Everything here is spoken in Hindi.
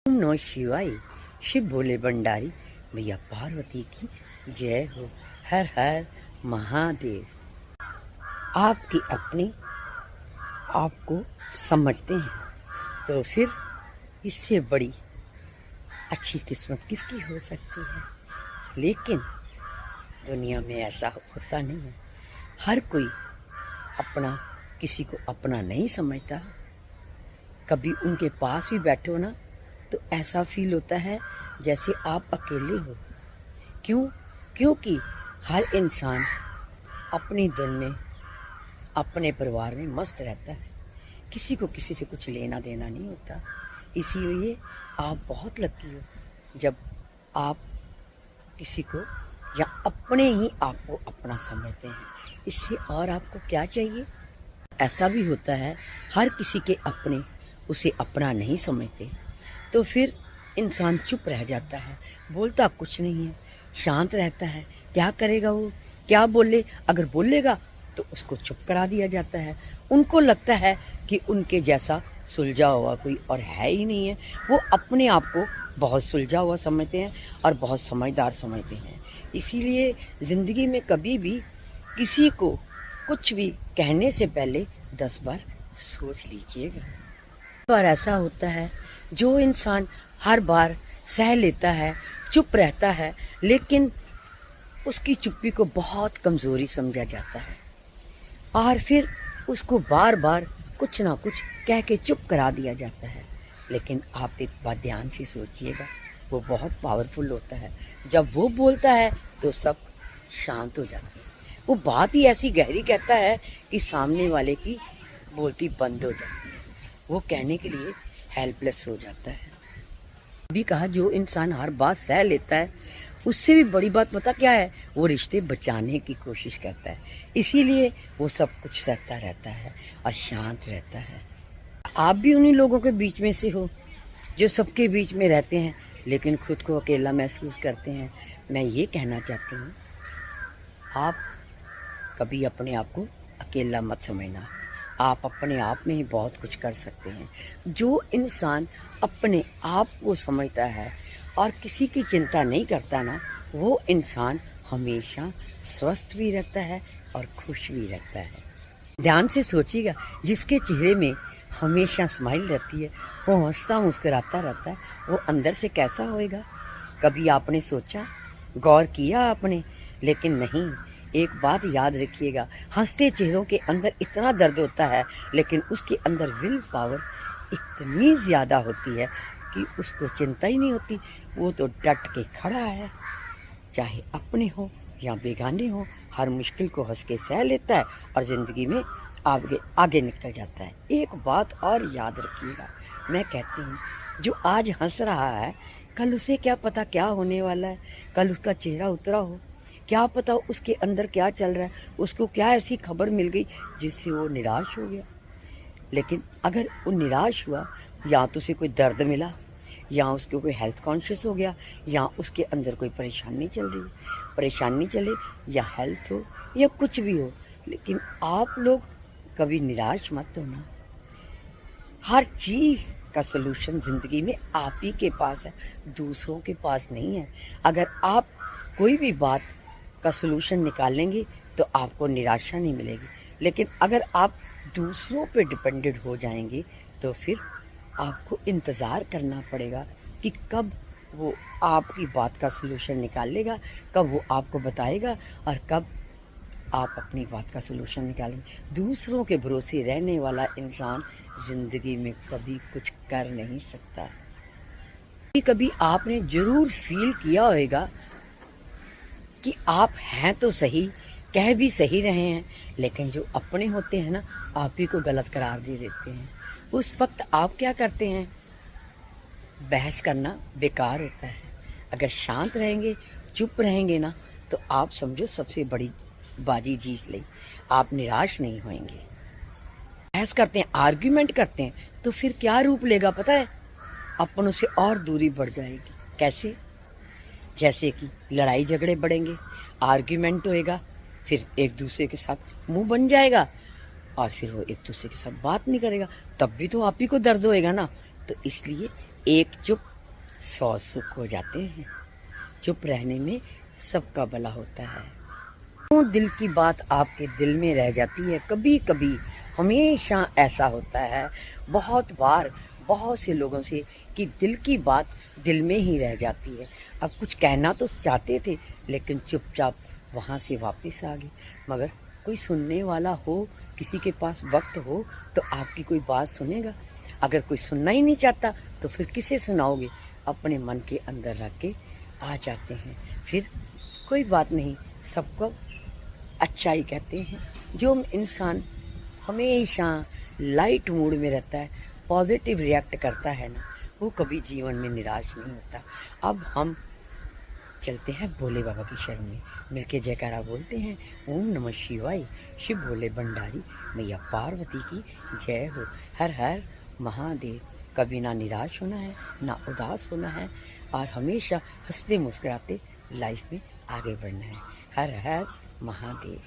ओम नमः शिवाय। शिव भोले भंडारी भैया पार्वती की जय हो। हर हर महादेव। आपकी अपने आपको समझते हैं तो फिर इससे बड़ी अच्छी किस्मत किसकी हो सकती है। लेकिन दुनिया में ऐसा होता नहीं है। हर कोई अपना किसी को अपना नहीं समझता। कभी उनके पास भी बैठो ना तो ऐसा फील होता है जैसे आप अकेले हो। क्यों? क्योंकि हर इंसान अपनी धुन में अपने परिवार में मस्त रहता है। किसी को किसी से कुछ लेना देना नहीं होता। इसीलिए आप बहुत लकी हो जब आप किसी को या अपने ही आप को अपना समझते हैं। इससे और आपको क्या चाहिए। ऐसा भी होता है हर किसी के अपने उसे अपना नहीं समझते तो फिर इंसान चुप रह जाता है, बोलता कुछ नहीं है, शांत रहता है। क्या करेगा वो, क्या बोले। अगर बोलेगा तो उसको चुप करा दिया जाता है। उनको लगता है कि उनके जैसा सुलझा हुआ कोई और है ही नहीं है। वो अपने आप को बहुत सुलझा हुआ समझते हैं और बहुत समझदार समझते हैं। इसीलिए ज़िंदगी में कभी भी किसी को कुछ भी कहने से पहले 10 बार सोच लीजिएगा। बार ऐसा होता है जो इंसान हर बार सह लेता है, चुप रहता है, लेकिन उसकी चुप्पी को बहुत कमज़ोरी समझा जाता है और फिर उसको बार बार कुछ ना कुछ कह के चुप करा दिया जाता है। लेकिन आप एक बात ध्यान से सोचिएगा, वो बहुत पावरफुल होता है। जब वो बोलता है तो सब शांत हो जाते हैं। वो बात ही ऐसी गहरी कहता है कि सामने वाले की बोलती बंद हो जाती है। वो कहने के लिए हेल्पलेस हो जाता है। भी कहा जो इंसान हर बात सह लेता है उससे भी बड़ी बात पता क्या है, वो रिश्ते बचाने की कोशिश करता है। इसीलिए वो सब कुछ सहता रहता है और शांत रहता है। आप भी उन्हीं लोगों के बीच में से हो जो सबके बीच में रहते हैं लेकिन खुद को अकेला महसूस करते हैं। मैं ये कहना चाहती हूँ, आप कभी अपने आप को अकेला मत समझना। आप अपने आप में ही बहुत कुछ कर सकते हैं। जो इंसान अपने आप को समझता है और किसी की चिंता नहीं करता ना, वो इंसान हमेशा स्वस्थ भी रहता है और खुश भी रहता है। ध्यान से सोचिएगा, जिसके चेहरे में हमेशा स्माइल रहती है, वो हंसता मुस्कुराता रहता है, वो अंदर से कैसा होएगा। कभी आपने सोचा, गौर किया आपने? लेकिन नहीं। एक बात याद रखिएगा, हंसते चेहरों के अंदर इतना दर्द होता है लेकिन उसके अंदर विल पावर इतनी ज़्यादा होती है कि उसको चिंता ही नहीं होती। वो तो डट के खड़ा है, चाहे अपने हो या बेगाने हो, हर मुश्किल को हंस के सह लेता है और ज़िंदगी में आगे आगे निकल जाता है। एक बात और याद रखिएगा, मैं कहती हूँ जो आज हंस रहा है कल उसे क्या पता क्या होने वाला है। कल उसका चेहरा उतरा हो, क्या पता उसके अंदर क्या चल रहा है। उसको क्या ऐसी खबर मिल गई जिससे वो निराश हो गया। लेकिन अगर वो निराश हुआ, या तो उसे कोई दर्द मिला, या उसको कोई हेल्थ कॉन्शियस हो गया, या उसके अंदर कोई परेशानी चल रही है। परेशानी चले या हेल्थ हो या कुछ भी हो, लेकिन आप लोग कभी निराश मत होना। हर चीज़ का सलूशन ज़िंदगी में आप ही के पास है, दूसरों के पास नहीं है। अगर आप कोई भी बात का सलूशन निकालेंगे तो आपको निराशा नहीं मिलेगी। लेकिन अगर आप दूसरों पे डिपेंडेंट हो जाएंगे तो फिर आपको इंतज़ार करना पड़ेगा कि कब वो आपकी बात का सलूशन निकालेगा, कब वो आपको बताएगा और कब आप अपनी बात का सलूशन निकालेंगे। दूसरों के भरोसे रहने वाला इंसान ज़िंदगी में कभी कुछ कर नहीं सकता। कभी आपने ज़रूर फील किया होगा कि आप हैं तो सही, कह भी सही रहे हैं, लेकिन जो अपने होते हैं ना, आप ही को गलत करार दे देते हैं। उस वक्त आप क्या करते हैं? बहस करना बेकार होता है। अगर शांत रहेंगे, चुप रहेंगे ना, तो आप समझो सबसे बड़ी बाजी जीत ली। आप निराश नहीं होंगे। बहस करते हैं, आर्ग्यूमेंट करते हैं, तो फिर क्या रूप लेगा पता है? अपनों से और दूरी बढ़ जाएगी। कैसे? जैसे कि लड़ाई झगड़े बढ़ेंगे, आर्ग्यूमेंट होएगा, फिर एक दूसरे के साथ मुंह बन जाएगा और फिर वो एक दूसरे के साथ बात नहीं करेगा, तब भी तो आप ही को दर्द होएगा ना। तो इसलिए एक चुप 100 सुख हो जाते हैं। चुप रहने में सबका भला होता है। क्यों दिल की बात आपके दिल में रह जाती है? कभी कभी हमेशा ऐसा होता है, बहुत बार बहुत से लोगों से, कि दिल की बात दिल में ही रह जाती है। अब कुछ कहना तो चाहते थे लेकिन चुपचाप वहाँ से वापस आ गए। मगर कोई सुनने वाला हो, किसी के पास वक्त हो तो आपकी कोई बात सुनेगा। अगर कोई सुनना ही नहीं चाहता तो फिर किसे सुनाओगे? अपने मन के अंदर रख के आ जाते हैं। फिर कोई बात नहीं, सबको अच्छा ही कहते हैं। जो इंसान हमेशा लाइट मूड में रहता है, पॉजिटिव रिएक्ट करता है ना, वो कभी जीवन में निराश नहीं होता। अब हम चलते हैं भोले बाबा की शरण में, मिलके जयकारा बोलते हैं, ओम नमः शिवाय। शिव भोले भंडारी मैया पार्वती की जय हो। हर हर महादेव। कभी ना निराश होना है, ना उदास होना है, और हमेशा हंसते मुस्कुराते लाइफ में आगे बढ़ना है। हर हर महादेव।